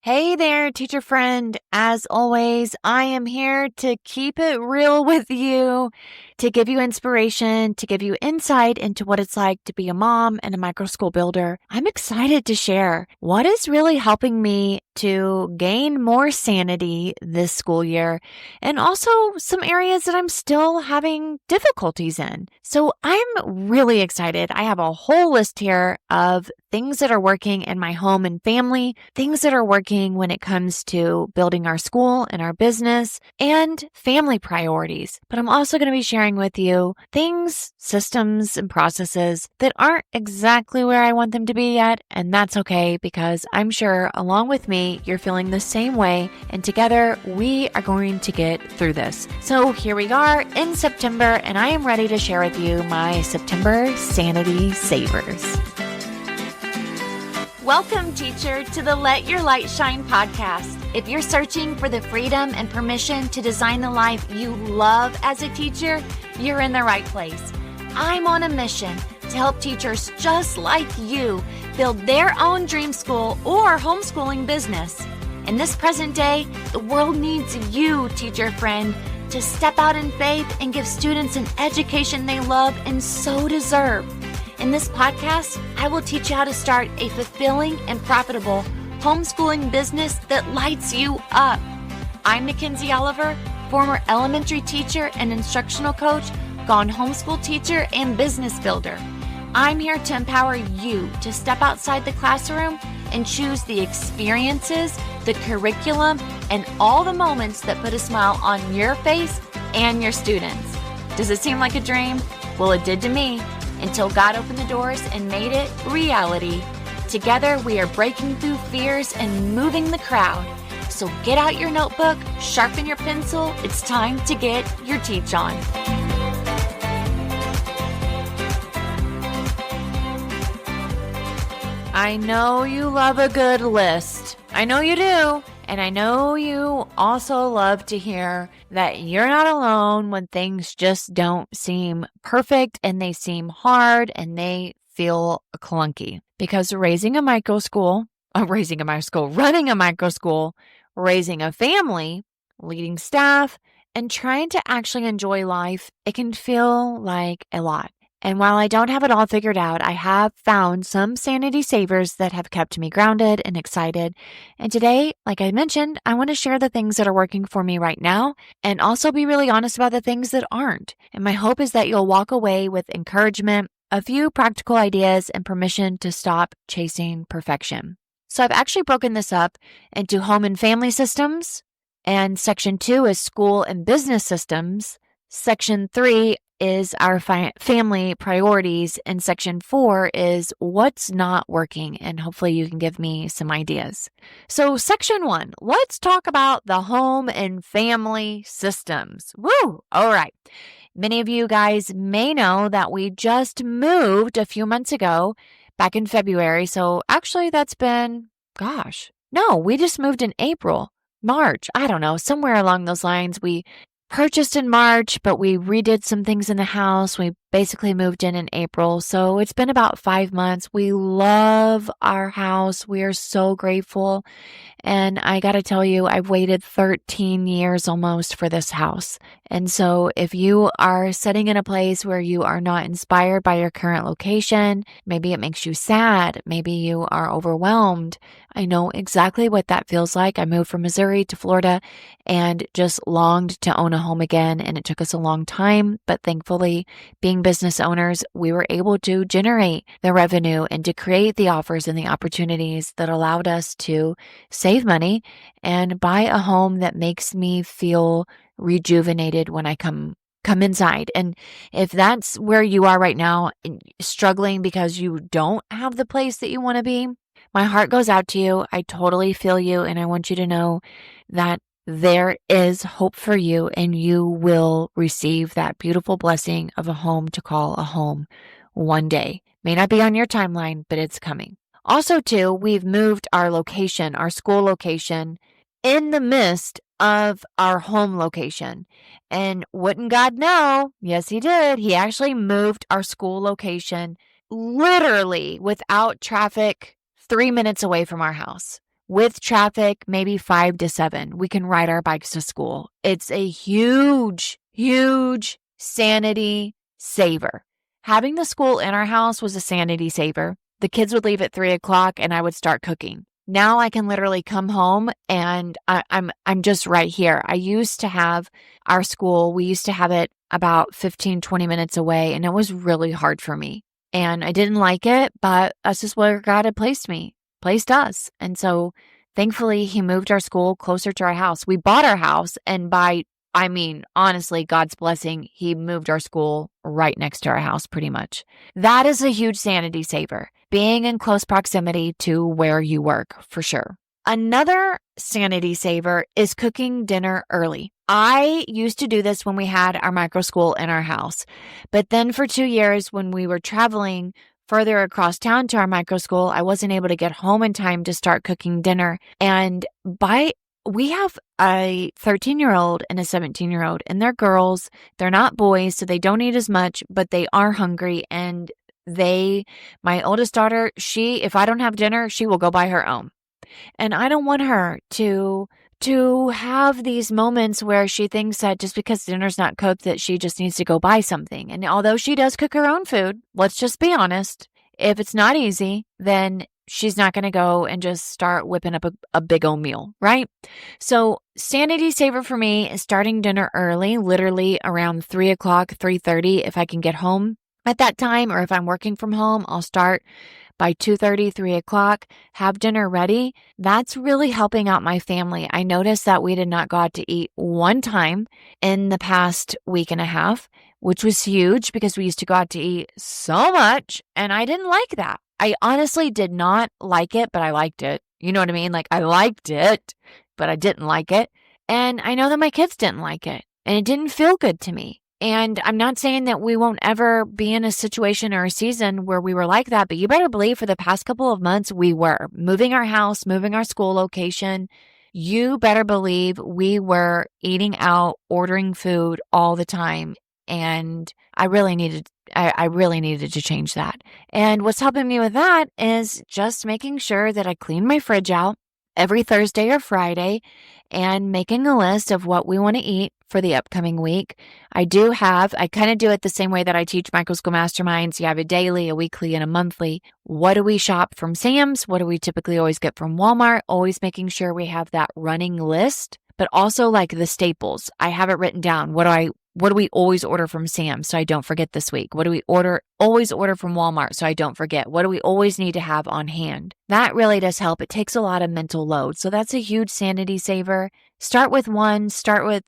Hey there, teacher friend. As always, I am here to keep it real with you, to give you inspiration, to give you insight into what it's like to be a mom and a microschool builder. I'm excited to share what is really helping me to gain more sanity this school year, and also some areas that I'm still having difficulties in. So I'm really excited. I have a whole list here of things that are working in my home and family, things that are working when it comes to building our school and our business, and family priorities. But I'm also going to be sharing with you things, systems, and processes that aren't exactly where I want them to be yet, and that's okay because I'm sure along with me, you're feeling the same way, and together we are going to get through this. So here we are in September, and I am ready to share with you my September Sanity Savers. Welcome, teacher, to the Let Your Light Shine podcast. If you're searching for the freedom and permission to design the life you love as a teacher, you're in the right place. I'm on a mission to help teachers just like you build their own dream school or homeschooling business. In this present day, the world needs you, teacher friend, to step out in faith and give students an education they love and so deserve. In this podcast, I will teach you how to start a fulfilling and profitable homeschooling business that lights you up. I'm Mackenzie Oliver, former elementary teacher and instructional coach, gone homeschool teacher and business builder. I'm here to empower you to step outside the classroom and choose the experiences, the curriculum, and all the moments that put a smile on your face and your students. Does it seem like a dream? Well, it did to me. Until God opened the doors and made it reality. Together, we are breaking through fears and moving the crowd. So get out your notebook, sharpen your pencil. It's time to get your teach on. I know you love a good list. I know you do. And I know you also love to hear that you're not alone when things just don't seem perfect and they seem hard and they feel clunky. Because running a microschool, raising a family, leading staff, and trying to actually enjoy life, it can feel like a lot. And while I don't have it all figured out, I have found some sanity savers that have kept me grounded and excited. And today, like I mentioned, I want to share the things that are working for me right now and also be really honest about the things that aren't. And my hope is that you'll walk away with encouragement, a few practical ideas, and permission to stop chasing perfection. So I've actually broken this up into home and family systems, and section 2 is school and business systems. Section 3 is our family priorities, and section 4 is what's not working, and hopefully you can give me some ideas. So section 1, let's talk about the home and family systems. Woo! All right. Many of you guys may know that we just moved a few months ago, back in February. So actually that's been, we just moved in March. I don't know, somewhere along those lines. We purchased in March, but we redid some things in the house. We basically moved in April. So it's been about 5 months. We love our house. We are so grateful. And I got to tell you, I've waited 13 years almost for this house. And so if you are sitting in a place where you are not inspired by your current location, maybe it makes you sad, maybe you are overwhelmed, I know exactly what that feels like. I moved from Missouri to Florida and just longed to own a home again. And it took us a long time, but thankfully, being business owners, we were able to generate the revenue and to create the offers and the opportunities that allowed us to save money and buy a home that makes me feel rejuvenated when I come inside. And if that's where you are right now, struggling because you don't have the place that you want to be, my heart goes out to you. I totally feel you. And I want you to know that there is hope for you and you will receive that beautiful blessing of a home to call a home one day. May not be on your timeline, but it's coming. Also, too, we've moved our location, our school location, in the midst of our home location. And wouldn't God know? Yes, he did. He actually moved our school location literally without traffic 3 minutes away from our house. With traffic, maybe 5 to 7, we can ride our bikes to school. It's a huge, huge sanity saver. Having the school in our house was a sanity saver. The kids would leave at 3:00 and I would start cooking. Now I can literally come home and I'm just right here. I used to have our school, we used to have it about 15, 20 minutes away, and it was really hard for me. And I didn't like it, but that's just where God had placed us. And so thankfully he moved our school closer to our house. We bought our house, and honestly, God's blessing, he moved our school right next to our house pretty much. That is a huge sanity saver, being in close proximity to where you work, for sure. Another sanity saver is cooking dinner early. I used to do this when we had our microschool in our house, but then for 2 years when we were traveling further across town to our microschool, I wasn't able to get home in time to start cooking dinner. And we have a 13-year-old and a 17-year-old, and they're girls. They're not boys, so they don't eat as much, but they are hungry. And my oldest daughter, if I don't have dinner, she will go buy her own. And I don't want her to have these moments where she thinks that just because dinner's not cooked that she just needs to go buy something. And although she does cook her own food, let's just be honest, if it's not easy, then she's not going to go and just start whipping up a big old meal, right? So sanity saver for me is starting dinner early, literally around 3:00, 3:30 if I can get home at that time, or if I'm working from home, I'll start by 2:30, 3:00, have dinner ready. That's really helping out my family. I noticed that we did not go out to eat one time in the past week and a half, which was huge because we used to go out to eat so much, and I didn't like that. I honestly did not like it, but I liked it. You know what I mean? Like, I liked it, but I didn't like it. And I know that my kids didn't like it, and it didn't feel good to me. And I'm not saying that we won't ever be in a situation or a season where we were like that, but you better believe for the past couple of months, we were moving our house, moving our school location. You better believe we were eating out, ordering food all the time. And I really needed to change that. And what's helping me with that is just making sure that I clean my fridge out every Thursday or Friday and making a list of what we want to eat for the upcoming week. I kind of do it the same way that I teach Microschool Masterminds. You have a daily, a weekly, and a monthly. What do we shop from Sam's? What do we typically always get from Walmart? Always making sure we have that running list, but also like the staples. I have it written down. What do we always order from Sam's so I don't forget this week? What do we always order from Walmart so I don't forget? What do we always need to have on hand? That really does help. It takes a lot of mental load. So that's a huge sanity saver. Start with one. Start with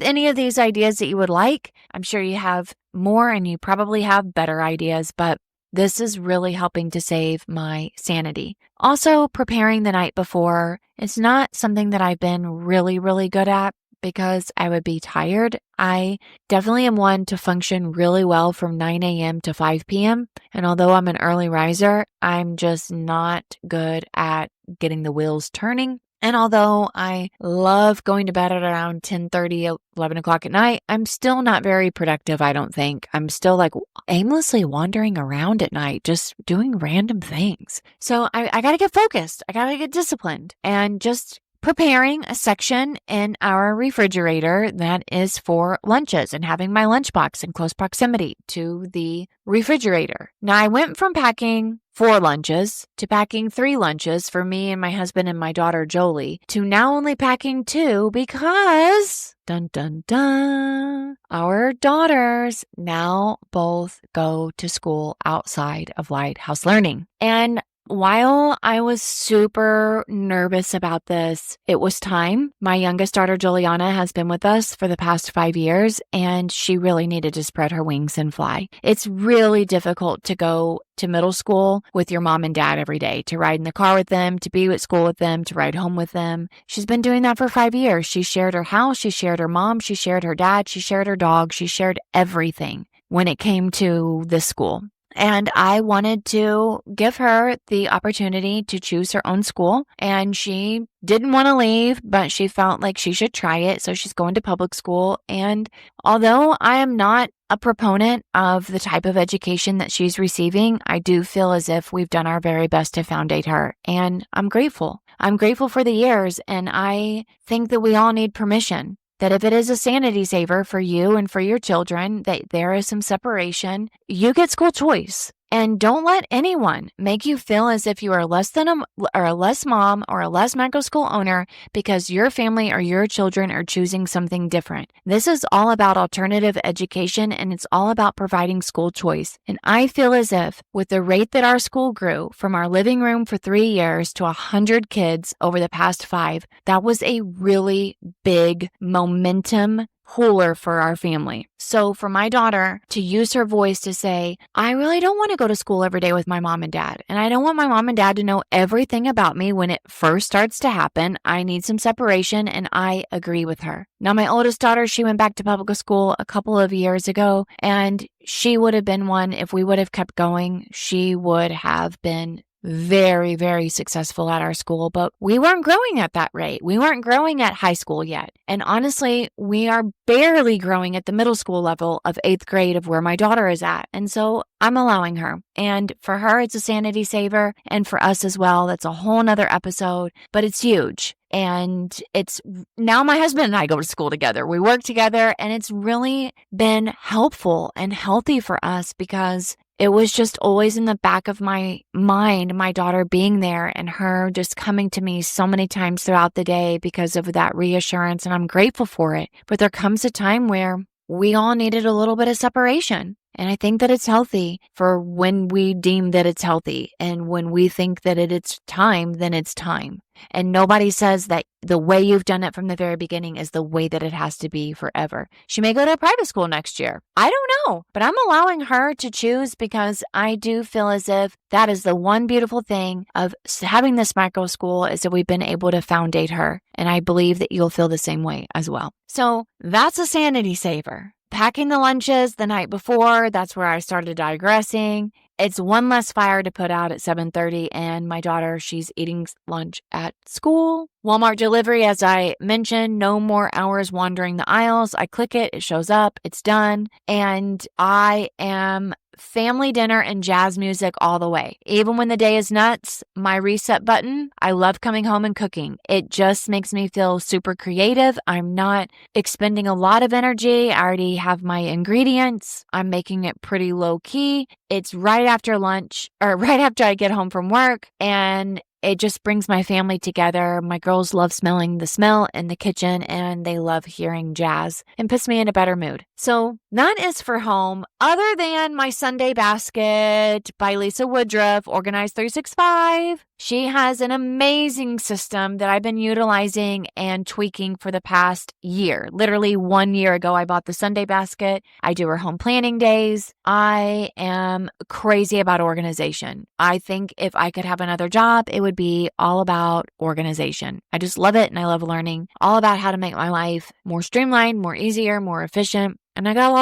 any of these ideas that you would like. I'm sure you have more and you probably have better ideas, but this is really helping to save my sanity. Also, preparing the night before. It's not something that I've been really, really good at, because I would be tired. I definitely am one to function really well from 9 a.m. to 5 p.m. And although I'm an early riser, I'm just not good at getting the wheels turning. And although I love going to bed at around 10:30, 11 o'clock at night, I'm still not very productive, I don't think. I'm still like aimlessly wandering around at night, just doing random things. So I got to get focused. I got to get disciplined and just preparing a section in our refrigerator that is for lunches and having my lunchbox in close proximity to the refrigerator. Now, I went from packing 4 lunches to packing 3 lunches for me and my husband and my daughter Jolie to now only packing 2 because, dun dun dun, our daughters now both go to school outside of Lighthouse Learning. And while I was super nervous about this, it was time. My youngest daughter, Juliana, has been with us for the past 5 years, and she really needed to spread her wings and fly. It's really difficult to go to middle school with your mom and dad every day, to ride in the car with them, to be at school with them, to ride home with them. She's been doing that for 5 years. She shared her house, she shared her mom, she shared her dad, she shared her dog, she shared everything when it came to this school. And I wanted to give her the opportunity to choose her own school. And she didn't want to leave, but she felt like she should try it. So she's going to public school. And although I am not a proponent of the type of education that she's receiving, I do feel as if we've done our very best to foundate her. And I'm grateful. I'm grateful for the years. And I think that we all need permission. That if it is a sanity saver for you and for your children, that there is some separation, you get school choice. And don't let anyone make you feel as if you are less than a less mom or a less microschool owner because your family or your children are choosing something different. This is all about alternative education, and it's all about providing school choice. And I feel as if with the rate that our school grew from our living room for 3 years to 100 kids over the past 5, that was a really big momentum cooler for our family. So for my daughter to use her voice to say, I really don't want to go to school every day with my mom and dad. And I don't want my mom and dad to know everything about me when it first starts to happen. I need some separation, and I agree with her. Now, my oldest daughter, she went back to public school a couple of years ago, and she would have been one, if we would have kept going, she would have been very, very successful at our school, but we weren't growing at that rate. We weren't growing at high school yet. And honestly, we are barely growing at the middle school level of 8th grade of where my daughter is at. And so I'm allowing her. And for her, it's a sanity saver. And for us as well, that's a whole nother episode, but it's huge. And it's now my husband and I go to school together. We work together, and it's really been helpful and healthy for us because it was just always in the back of my mind, my daughter being there and her just coming to me so many times throughout the day because of that reassurance. And I'm grateful for it. But there comes a time where we all needed a little bit of separation. And I think that it's healthy for when we deem that it's healthy. And when we think that it's time, then it's time. And nobody says that the way you've done it from the very beginning is the way that it has to be forever. She may go to a private school next year. I don't know, but I'm allowing her to choose because I do feel as if that is the one beautiful thing of having this micro school is that we've been able to foundate her. And I believe that you'll feel the same way as well. So that's a sanity saver. Packing the lunches the night before, that's where I started digressing. It's one less fire to put out at 7:30, and my daughter, she's eating lunch at school. Walmart delivery, as I mentioned, no more hours wandering the aisles. I click it, it shows up, it's done, and I am family dinner and jazz music all the way. Even when the day is nuts, my reset button, I love coming home and cooking. It just makes me feel super creative. I'm not expending a lot of energy. I already have my ingredients. I'm making it pretty low key. It's right after lunch or right after I get home from work, and it just brings my family together. My girls love smelling the smell in the kitchen, and they love hearing jazz and puts me in a better mood. So that is for home. Other than my Sunday basket by Lisa Woodruff, Organized 365, she has an amazing system that I've been utilizing and tweaking for the past year. Literally 1 year ago, I bought the Sunday basket. I do her home planning days. I am crazy about organization. I think if I could have another job, it would be all about organization. I just love it, and I love learning all about how to make my life more streamlined, more easier, more efficient. And I got a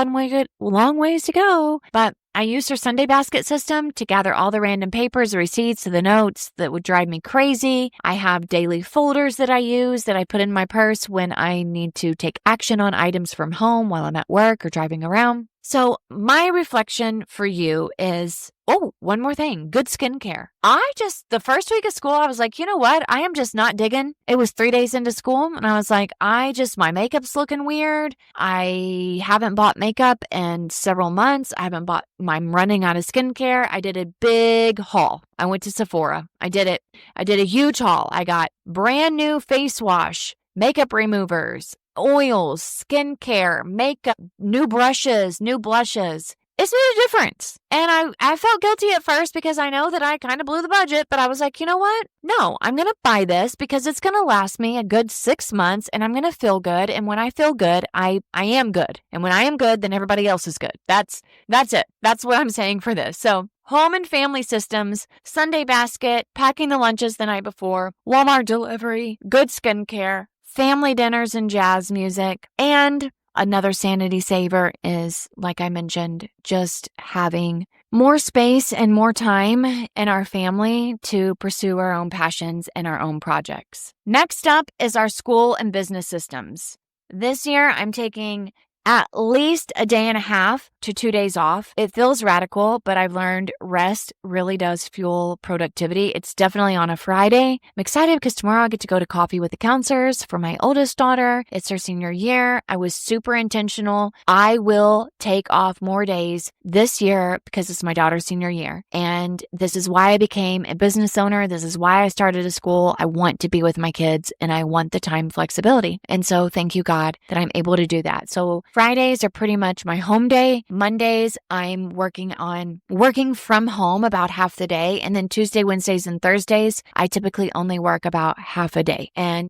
long ways to go, but I used her Sunday basket system to gather all the random papers, the receipts, the notes that would drive me crazy. I have daily folders that I use that I put in my purse when I need to take action on items from home while I'm at work or driving around. So my reflection for you is, one more thing, good skincare. The first week of school, I was like, you know what? I am just not digging. It was 3 days into school, and I was like, my makeup's looking weird. I haven't bought makeup in several months. I'm running out of skincare. I did a big haul. I went to Sephora. I did it. I did a huge haul. I got brand new face wash, makeup removers, oils, skincare, makeup, new brushes, new blushes. It's made a difference. And I felt guilty at first because I know that I kind of blew the budget, but I was like, you know what? No, I'm going to buy this because it's going to last me a good 6 months and I'm going to feel good. And when I feel good, I am good. And when I am good, then everybody else is good. That's it. That's what I'm saying for this. So home and family systems, Sunday basket, packing the lunches the night before, Walmart delivery, good skincare, family dinners and jazz music, and Another sanity saver is, like I mentioned, just having more space and more time in our family to pursue our own passions and our own projects. Next up is our school and business systems. This year, I'm taking at least a day and a half to 2 days off. It feels radical, but I've learned rest really does fuel productivity. It's definitely on a Friday. I'm excited because tomorrow I get to go to coffee with the counselors for my oldest daughter. It's her senior year. I was super intentional. I will take off more days this year because it's my daughter's senior year. And this is why I became a business owner. This is why I started a school. I want to be with my kids and I want the time flexibility. And so thank you, God, that I'm able to do that. So Fridays are pretty much my home day. Mondays, I'm working from home about half the day. And then Tuesday, Wednesdays, and Thursdays, I typically only work about half a day. And